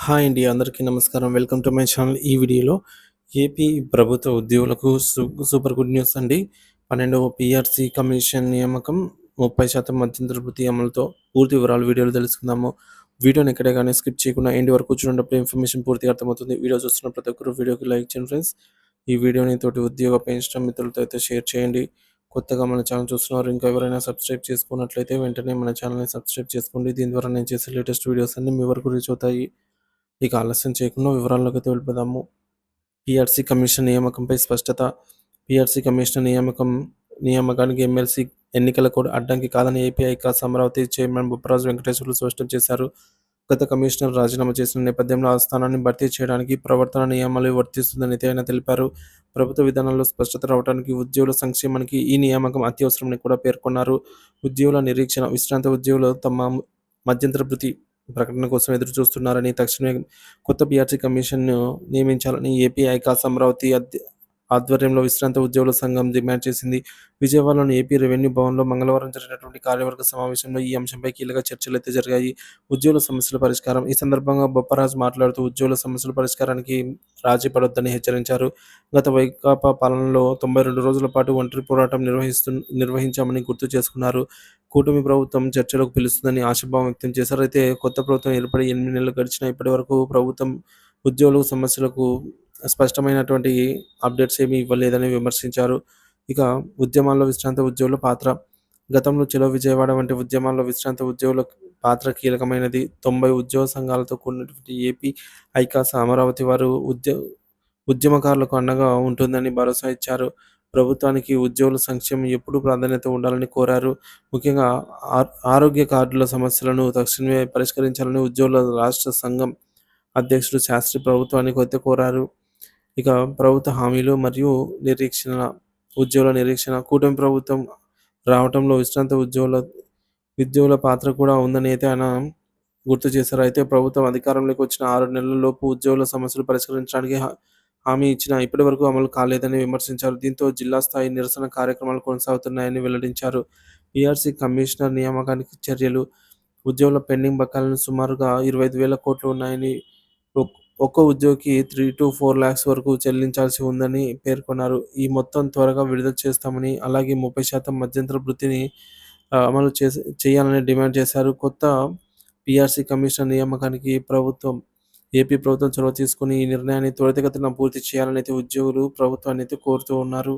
Hi అండి. అందరికీ నమస్కారం. Welcome to my channel. ఈ వీడియోలో ఏపీ ప్రభుత్వ ఉద్యోగులకు సూపర్ గుడ్ న్యూస్ అండి. 12వ పీఆర్సీ కమిషన్ నియామకం 30% మధ్యంతర వృత్తి అమలుతో పూర్తి వివరాలు వీడియోలో తెలుసుకుందాము. వీడియోని ఎక్కడే గానీ స్కిప్ చేయకుండా ఎండ్ వరకు చూడనప్పుడు ఇన్ఫర్మేషన్ పూర్తిగా అర్థమవుతుంది. వీడియో చూస్తున్న ప్రతి ఒక్కరు వీడియోకి లైక్ చేయండి ఫ్రెండ్స్. ఈ వీడియోని తోటి ఉద్యోగ పెన్షన్ మిత్రులతో అయితే షేర్ చేయండి. కొత్తగా మన ఛానల్ చూస్తున్నారు ఇంకా ఎవరైనా సబ్స్క్రైబ్ చేసుకున్నట్లయితే వెంటనే మన ఛానల్‌ని సబ్స్క్రైబ్ చేసుకోండి. దీని ద్వారా నేను చేసే లేటెస్ట్ వీడియోస్ అన్నీ మీ వరకు రీచ్ అవుతాయి. ఇక ఆలస్యం చేయకుండా వివరాల్లోకి వెళ్ళిపోదాము. పీఆర్సీ కమిషన్ నియామకంపై స్పష్టత. పీఆర్సీ కమిషనర్ నియామకానికి ఎమ్మెల్సీ ఎన్నికల కోడ్ అడ్డంకి కాదని ఏపీ ఐకాస్ అమరావతి చైర్మన్ బొప్పరాజు వెంకటేశ్వర్లు స్పష్టం చేశారు. గత కమిషనర్ రాజీనామా చేసిన నేపథ్యంలో ఆ స్థానాన్ని భర్తీ చేయడానికి ప్రవర్తన నియమాలు వర్తిస్తుందని ఆయన తెలిపారు. ప్రభుత్వ విధానాల్లో స్పష్టత రావడానికి ఉద్యోగుల సంక్షేమానికి ఈ నియామకం అత్యవసరమని కూడా పేర్కొన్నారు. ఉద్యోగుల నిరీక్షణ. విశ్రాంత ఉద్యోగులు తమ మధ్యంతర భృతి ప్రకటన కోసం ఎదురు చూస్తున్నారని, తక్షణమే కొత్త పీఆర్సీ కమిషన్‌ను నియమించాలని ఏపీ ఐకాస్ అమరావతి ఆధ్వర్యంలో విశ్రాంత ఉద్యోగుల సంఘం డిమాండ్ చేసింది. విజయవాడలోని ఏపీ రెవెన్యూ భవన్‌లో మంగళవారం జరిగినటువంటి కార్యవర్గ సమావేశంలో ఈ అంశంపై కీలక చర్చలైతే జరిగాయి. ఉద్యోగుల సమస్యల పరిష్కారం. ఈ సందర్భంగా బొప్పరాజు మాట్లాడుతూ ఉద్యోగుల సమస్యల పరిష్కారానికి రాజీ పడొద్దని హెచ్చరించారు. గత వైకాపా పాలనలో 92 రోజుల పాటు ఒంటరి పోరాటం నిర్వహించామని గుర్తు చేసుకున్నారు. కూటమి ప్రభుత్వం చర్చలకు పిలుస్తుందని ఆశాభావం వ్యక్తం చేశారు. అయితే కొత్త ప్రభుత్వం ఏర్పడి 8 నెలలు గడిచినా ఇప్పటివరకు ప్రభుత్వం ఉద్యోగుల సమస్యలకు స్పష్టమైనటువంటి అప్డేట్స్ ఏమీ ఇవ్వలేదని విమర్శించారు. ఇక ఉద్యమాల్లో విశ్రాంత ఉద్యోగుల పాత్ర. గతంలో చలో విజయవాడ వంటి ఉద్యమాల్లో విశ్రాంత ఉద్యోగుల పాత్ర కీలకమైనది. 90 ఉద్యోగ సంఘాలతో కూడినటువంటి ఏపీ ఐకాస అమరావతి వారు ఉద్యమకారులకు అండగా ఉంటుందని భరోసా ఇచ్చారు. ప్రభుత్వానికి ఉద్యోగుల సంక్షేమం ఎప్పుడూ ప్రాధాన్యత ఉండాలని కోరారు. ముఖ్యంగా ఆరోగ్య కార్డుల సమస్యలను తక్షణమే పరిష్కరించాలని ఉద్యోగుల రాష్ట్ర సంఘం అధ్యక్షుడు శాస్త్రి ప్రభుత్వానికి అయితే కోరారు. ఇక ప్రభుత్వ హామీలు మరియు నిరీక్షణ. ఉద్యోగుల నిరీక్షణ. కూటమి ప్రభుత్వం రావటంలో విశ్రాంత ఉద్యోగుల పాత్ర కూడా ఉందని అయితే ఆయన గుర్తు చేశారు. అయితే ప్రభుత్వం అధికారంలోకి వచ్చిన 6 నెలల లోపు ఉద్యోగుల సమస్యలు పరిష్కరించడానికి హామీ ఇచ్చినా ఇప్పటివరకు అమలు కాలేదని విమర్శించారు. దీంతో జిల్లా స్థాయి నిరసన కార్యక్రమాలు కొనసాగుతున్నాయని వెల్లడించారు. పీఆర్సీ కమిషనర్ నియామకానికి చర్యలు. ఉద్యోగుల పెండింగ్ బకాయిలను సుమారుగా 25,000 కోట్లు ఉన్నాయని, ఒక్కో ఉద్యోగికి 3-4 లాక్స్ వరకు చెల్లించాల్సి ఉందని పేర్కొన్నారు. ఈ మొత్తం త్వరగా విడుదల చేస్తామని, అలాగే 30% మధ్యంతర భృతిని అమలు చేయాలని డిమాండ్ చేశారు. కొత్త పీఆర్సీ కమిషనర్ నియామకానికి ఏపీ ప్రభుత్వం చొరవ తీసుకొని ఈ నిర్ణయాన్ని త్వరితగతిన పూర్తి చేయాలని అయితే ఉద్యోగులు ప్రభుత్వాన్ని అయితే కోరుతూ ఉన్నారు.